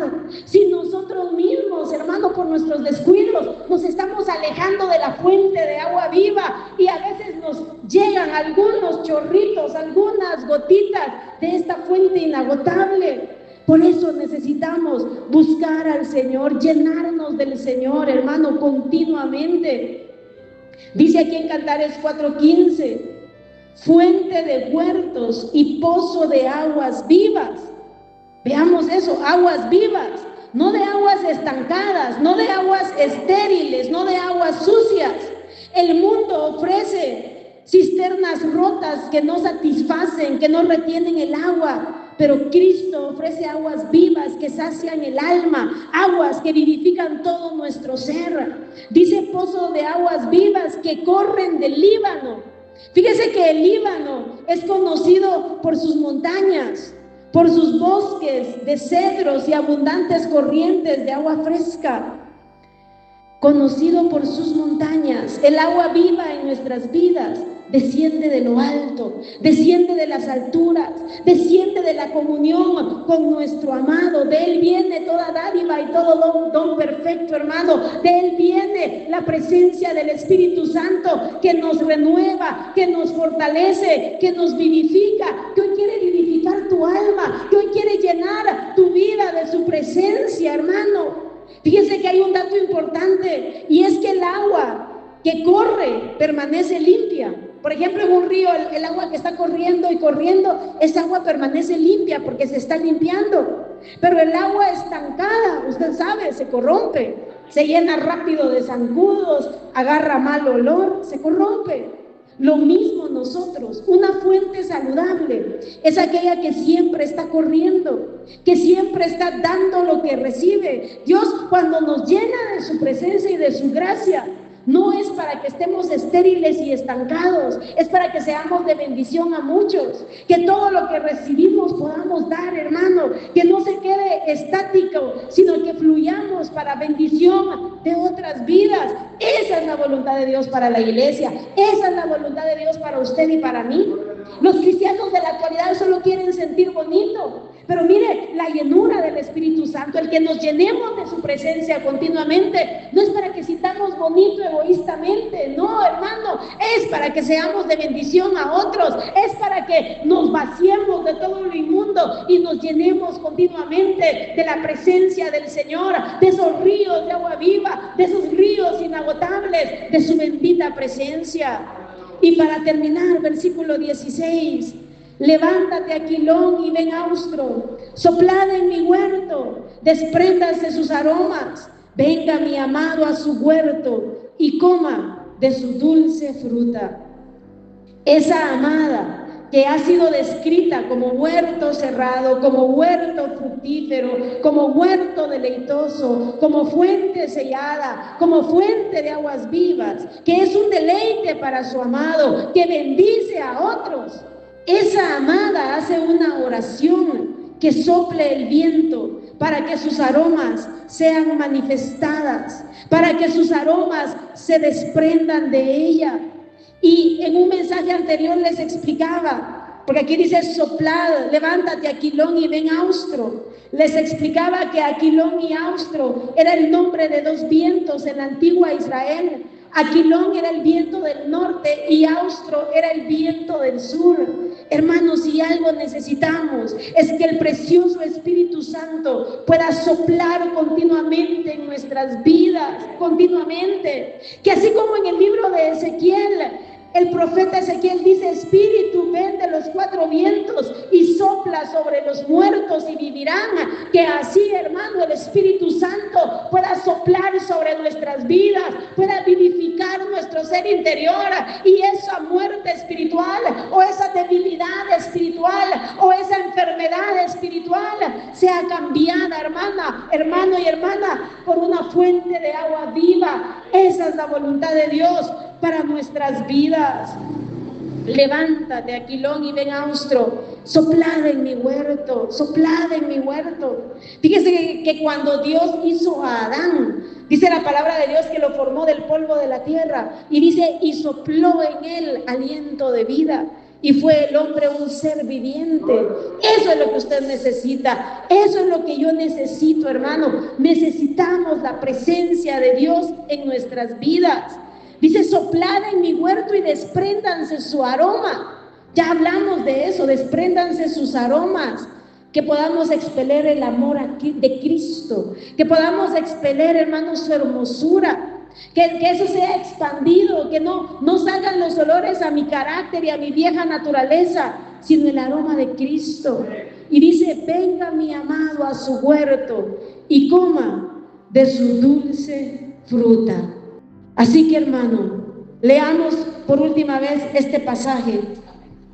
Si nosotros mismos, hermano, por nuestros descuidos nos estamos alejando de la fuente de agua viva, y a veces nos llegan algunos chorritos, algunas gotitas de esta fuente inagotable. Por eso necesitamos buscar al Señor, llenarnos del Señor, hermano, continuamente. Dice aquí en Cantares 4:15: fuente de huertos y pozo de aguas vivas. Veamos eso, aguas vivas, no de aguas estancadas, no de aguas estériles, no de aguas sucias. El mundo ofrece cisternas rotas que no satisfacen, que no retienen el agua, pero Cristo ofrece aguas vivas que sacian el alma, aguas que vivifican todo nuestro ser. Dice pozo de aguas vivas que corren del Líbano. Fíjese que el Líbano es conocido por sus montañas, por sus bosques de cedros y abundantes corrientes de agua fresca. Conocido por sus montañas, el agua viva en nuestras vidas desciende de lo alto, desciende de las alturas, desciende de la comunión con nuestro amado. De Él viene toda dádiva y todo don perfecto, hermano. De Él viene la presencia del Espíritu Santo que nos renueva, que nos fortalece, que nos vivifica, que hoy quiere vivificar tu alma, que hoy quiere llenar tu vida de su presencia, hermano. Fíjense que hay un dato importante, y es que el agua que corre permanece limpia. Por ejemplo, en un río, el agua que está corriendo y corriendo, esa agua permanece limpia porque se está limpiando. Pero el agua estancada, usted sabe, se corrompe, se llena rápido de zancudos, agarra mal olor, se corrompe. Lo mismo nosotros, una fuente saludable es aquella que siempre está corriendo, que siempre está dando lo que recibe. Dios, cuando nos llena de su presencia y de su gracia, no es para que estemos estériles y estancados, es para que seamos de bendición a muchos, que todo lo que recibimos podamos dar, hermano, que no se quede estático, sino que fluyamos para bendición de otras vidas. Esa es la voluntad de Dios para la iglesia, esa es la voluntad de Dios para usted y para mí. Los cristianos de la actualidad solo quieren sentir bonito, pero mire, la llenura del Espíritu Santo, el que nos llenemos de su presencia continuamente, no es para que sintamos bonito egoístamente, no, hermano, es para que seamos de bendición a otros, es para que nos vaciemos de todo lo inmundo y nos llenemos continuamente de la presencia del Señor, de esos ríos de agua viva, de esos ríos inagotables, de su bendita presencia. Y para terminar, versículo 16, levántate, Aquilón, y ven Austro, soplad en mi huerto, despréndase sus aromas, venga mi amado a su huerto y coma de su dulce fruta. Esa amada que ha sido descrita como huerto cerrado, como huerto fructífero, como huerto deleitoso, como fuente sellada, como fuente de aguas vivas, que es un deleite para su amado, que bendice a otros. Esa amada hace una oración que sople el viento para que sus aromas sean manifestadas, para que sus aromas se desprendan de ella. Y en un mensaje anterior les explicaba, porque aquí dice soplad, levántate, Aquilón, y ven Austro. Les explicaba que Aquilón y Austro era el nombre de dos vientos en la antigua Israel. Aquilón era el viento del norte y Austro era el viento del sur. Hermanos, si algo necesitamos es que el precioso Espíritu Santo pueda soplar continuamente en nuestras vidas, continuamente. Que así como en el libro de Ezequiel, el profeta Ezequiel dice: Espíritu, ven de los cuatro vientos y sopla sobre los muertos y vivirán. Que así, hermano, el Espíritu Santo pueda soplar sobre nuestras vidas, pueda vivificar nuestro ser interior, y esa muerte espiritual o esa debilidad espiritual o esa enfermedad espiritual sea cambiada, hermana, hermano y hermana, por una fuente de agua viva. Esa es la voluntad de Dios para nuestras vidas. Levántate, Aquilón, y ven Austro, soplad en mi huerto, soplad en mi huerto. Fíjese que cuando Dios hizo a Adán, dice la palabra de Dios que lo formó del polvo de la tierra, y dice, y sopló en él aliento de vida, y fue el hombre un ser viviente. Eso es lo que usted necesita, eso es lo que yo necesito, hermano. Necesitamos la presencia de Dios en nuestras vidas. Dice, soplad en mi huerto y despréndanse su aroma. Ya hablamos de eso, despréndanse sus aromas. Que podamos expeler el amor de Cristo. Que podamos expeler, hermanos, su hermosura. Que eso sea expandido. Que no salgan los olores a mi carácter y a mi vieja naturaleza, sino el aroma de Cristo. Y dice, venga mi amado a su huerto y coma de su dulce fruta. Así que, hermano, leamos por última vez este pasaje,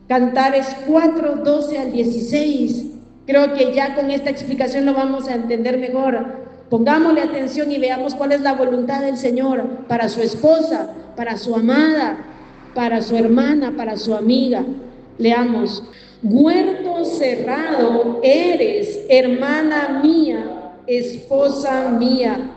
Cantares 4, 12 al 16. Creo que ya con esta explicación lo vamos a entender mejor. Pongámosle atención y veamos cuál es la voluntad del Señor para su esposa, para su amada, para su hermana, para su amiga. Leamos. Huerto cerrado eres, hermana mía, esposa mía,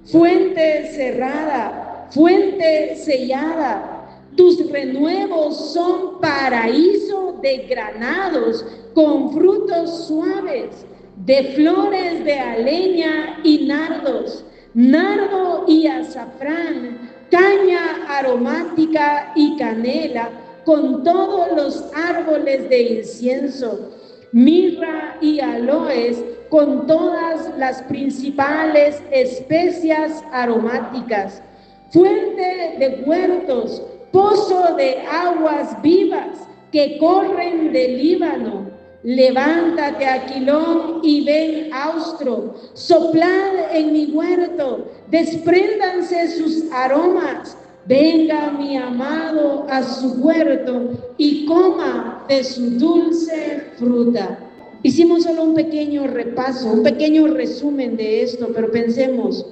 fuente cerrada, fuente sellada, Tus renuevos son paraíso de granados con frutos suaves, de flores de aleña y nardos, nardo y azafrán, caña aromática y canela, con todos los árboles de incienso, mirra y aloes, con todas las principales especias aromáticas, fuente de huertos, pozo de aguas vivas que corren del Líbano. Levántate, Aquilón, y ven, Austro, soplad en mi huerto, despréndanse sus aromas. Venga mi amado a su huerto y coma de su dulce fruta. Hicimos solo un pequeño repaso, un pequeño resumen de esto, pero pensemos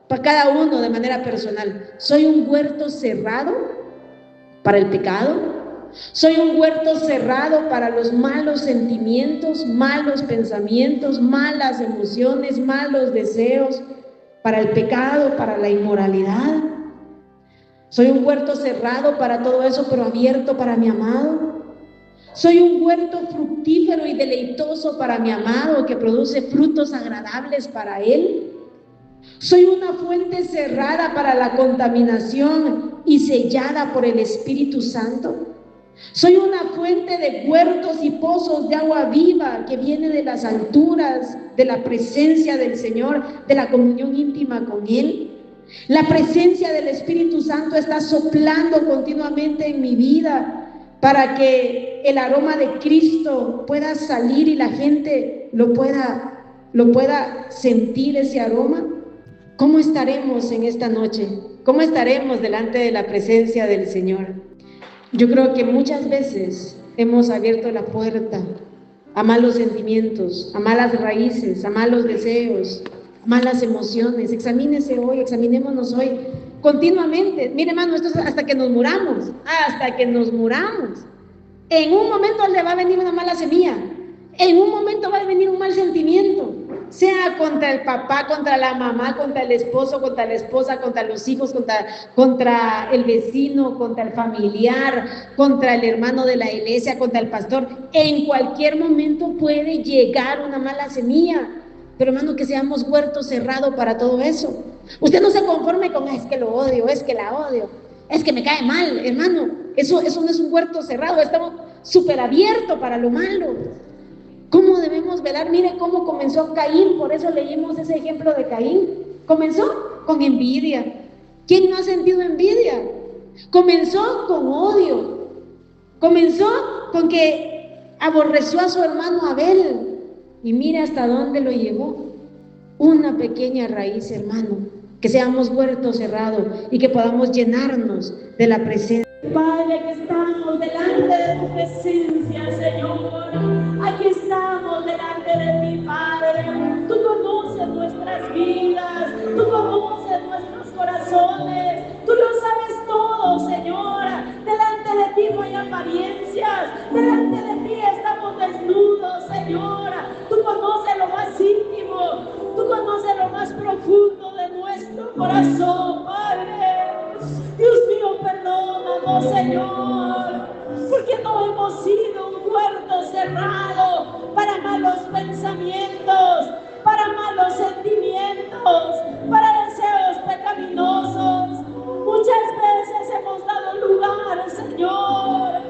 para cada uno de manera personal. ¿Soy un huerto cerrado para el pecado? ¿Soy un huerto cerrado para los malos sentimientos, malos pensamientos, malas emociones, malos deseos, para el pecado, para la inmoralidad? ¿Soy un huerto cerrado para todo eso, pero abierto para mi amado? ¿Soy un huerto fructífero y deleitoso para mi amado, que produce frutos agradables para él? ¿Soy una fuente cerrada para la contaminación y sellada por el Espíritu Santo? ¿Soy una fuente de huertos y pozos de agua viva que viene de las alturas, de la presencia del Señor, de la comunión íntima con Él? La presencia del Espíritu Santo está soplando continuamente en mi vida para que el aroma de Cristo pueda salir y la gente lo pueda sentir, ese aroma. ¿Cómo estaremos en esta noche? ¿Cómo estaremos delante de la presencia del Señor? Yo creo que muchas veces hemos abierto la puerta a malos sentimientos, a malas raíces, a malos deseos, a malas emociones. Examínese hoy, examinémonos hoy continuamente. Mire, hermano, esto es hasta que nos muramos, hasta que nos muramos. En un momento le va a venir una mala semilla, en un momento va a venir un mal sentimiento, sea contra el papá, contra la mamá, contra el esposo, contra la esposa, contra los hijos, contra el vecino, contra el familiar, contra el hermano de la iglesia, contra el pastor. En cualquier momento puede llegar una mala semilla, pero hermano, que seamos huerto cerrado para todo eso. Usted no se conforme con, es que lo odio, es que la odio, es que me cae mal, hermano. Eso no es un huerto cerrado, estamos súper abiertos para lo malo. ¿Cómo debemos velar? Mire cómo comenzó Caín, por eso leímos ese ejemplo de Caín. Comenzó con envidia. ¿Quién no ha sentido envidia? Comenzó con odio. Comenzó con que aborreció a su hermano Abel. Y mire hasta dónde lo llevó. Una pequeña raíz, hermano. Que seamos huerto cerrado y que podamos llenarnos de la presencia. Padre, que estamos delante de tu presencia, Señor. Aquí estamos delante de ti, Padre. Tú conoces nuestras vidas, tú conoces nuestros corazones, tú lo sabes todo, Señor. Delante de ti no hay apariencias, delante de ti estamos desnudos, Señor. Tú conoces lo más íntimo, tú conoces lo más profundo de nuestro corazón, Padre. Dios mío, perdónanos, Señor, porque no hemos sido un huerto cerrado para malos pensamientos, para malos sentimientos, para deseos pecaminosos. Muchas veces hemos dado lugar, Señor,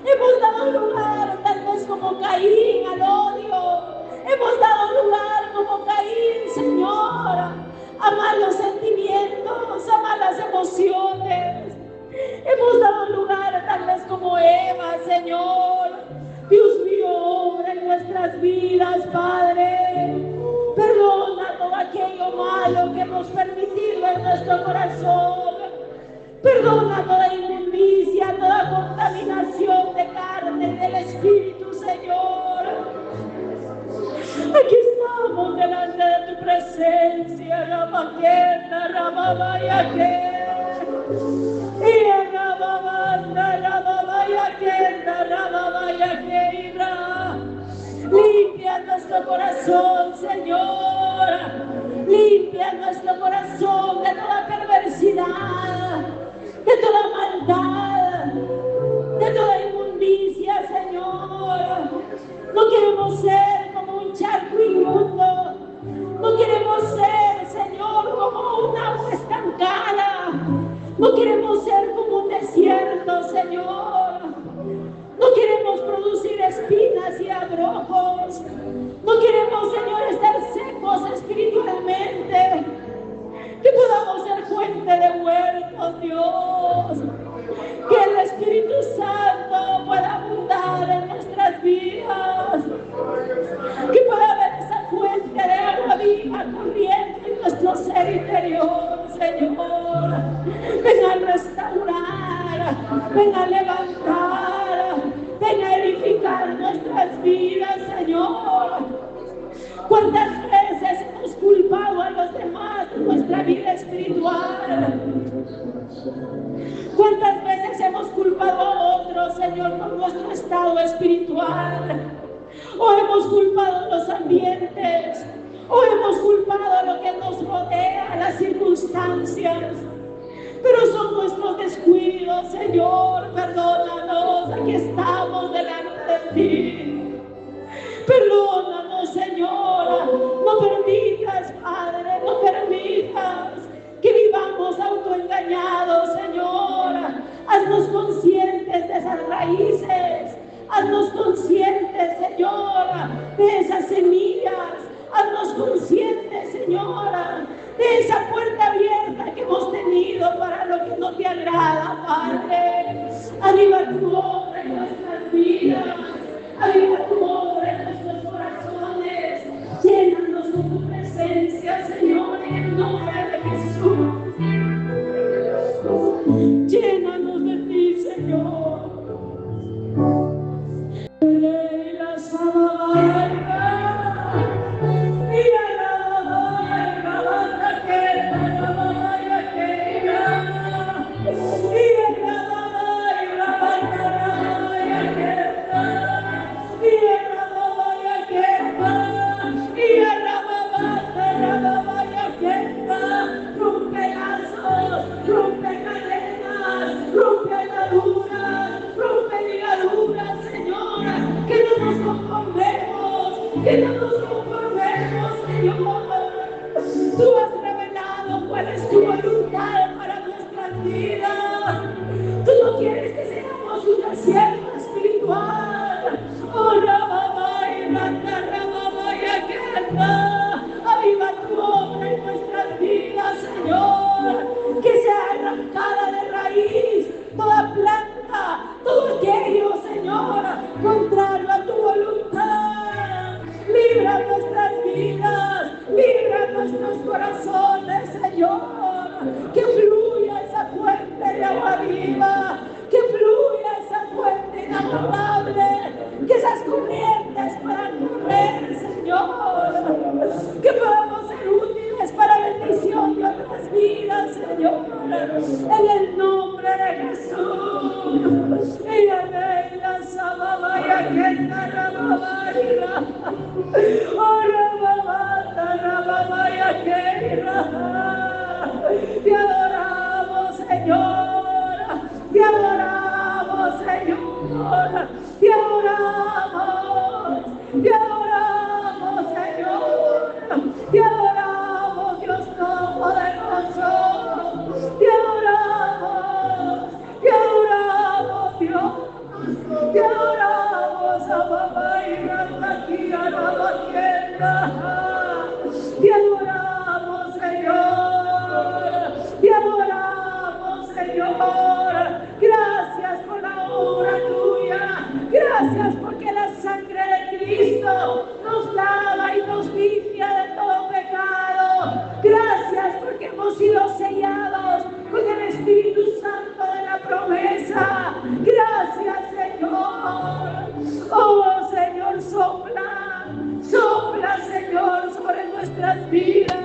hemos dado lugar tal vez como Caín al odio, hemos dado lugar como Caín, Señor, a malos sentimientos, a malas emociones. Hemos dado lugar tal vez como Eva, Señor. Dios mío, obra en nuestras vidas, Padre. Perdona todo aquello malo que hemos permitido en nuestro corazón. Perdona toda inmundicia, toda contaminación de carne, del Espíritu, Señor. Aquí estamos delante de tu presencia, Rabaquena, Rababayaque, y Rababanda, Rababayaquena, Rababayaqueira. Limpia nuestro corazón, Señor. Limpia nuestro corazón de toda perversidad, de toda maldad, Señor. No queremos ser como un charco inmundo. No queremos ser, Señor, como un agua estancada. No queremos ser como un desierto, Señor. No queremos producir espinas y abrojos. No queremos, Señor, estar secos espiritualmente. Que podamos ser fuente de huertos, Dios. Que el Espíritu Santo pueda abundar en nuestras vidas. Que pueda haber esa fuente de agua viva corriendo en nuestro ser interior, Señor. Ven a restaurar, ven a levantar, ven a edificar nuestras vidas, Señor. ¿Cuántas veces hemos culpado a los demás de nuestra vida espiritual? ¿Cuántas veces hemos culpado a otros, Señor, por nuestro estado espiritual? ¿O hemos culpado a los ambientes? ¿O hemos culpado a lo que nos rodea, a las circunstancias? Pero son nuestros descuidos, Señor, perdónanos, aquí estamos delante de ti. Perdónanos, Señora, no permitas, Padre, no permitas que vivamos autoengañados, Señora. Haznos conscientes de esas raíces, haznos conscientes, Señora, de esas semillas, haznos conscientes, Señora, de esa puerta abierta que hemos tenido para lo que no te agrada, Padre. Aviva tu obra en nuestras vidas. Aviva tu obra en nuestros corazones. Llénanos con tu presencia, Señor, en el nombre de Jesús. Llénanos de ti, Señor. Rompe lazos, rompe cadenas, rompe ataduras, rompe ligaduras, Señor. Que no nos conformemos, Señor. Tú has revelado cuál es tu voluntad para nuestras vidas. Tú no quieres que seamos una sierva espiritual. Oh, Rababay, Rababay, aviva tu obra en nuestras vidas, Señor. Que sea arrancada de raíz toda planta, todo aquello, Señor, contrario a tu voluntad. Libra nuestras vidas, libra nuestros corazones, Señor. Que fluya esa fuente de agua viva, que fluya esa fuente inagotable, que esas corrientes puedan correr, Señor. Que podamos ser útiles para bendición de otras vidas, Señor. En el nombre de Jesús. Te adoramos, Señor. Te adoramos, Señor. Te adoramos. Te adoramos, Señor. Te adoramos, Dios Todopoderoso. Te adoramos. Te adoramos, Dios. Te adoramos, Abba y Rata, te adoramos, Señor. Te adoramos, Señor. Gracias por la obra tuya. Gracias porque la sangre de Cristo nos lava y nos limpia de todo pecado. Gracias porque hemos sido sellados con el Espíritu Santo de la promesa. Gracias, Señor. Oh, Señor, sopla, Señor, sobre nuestras vidas.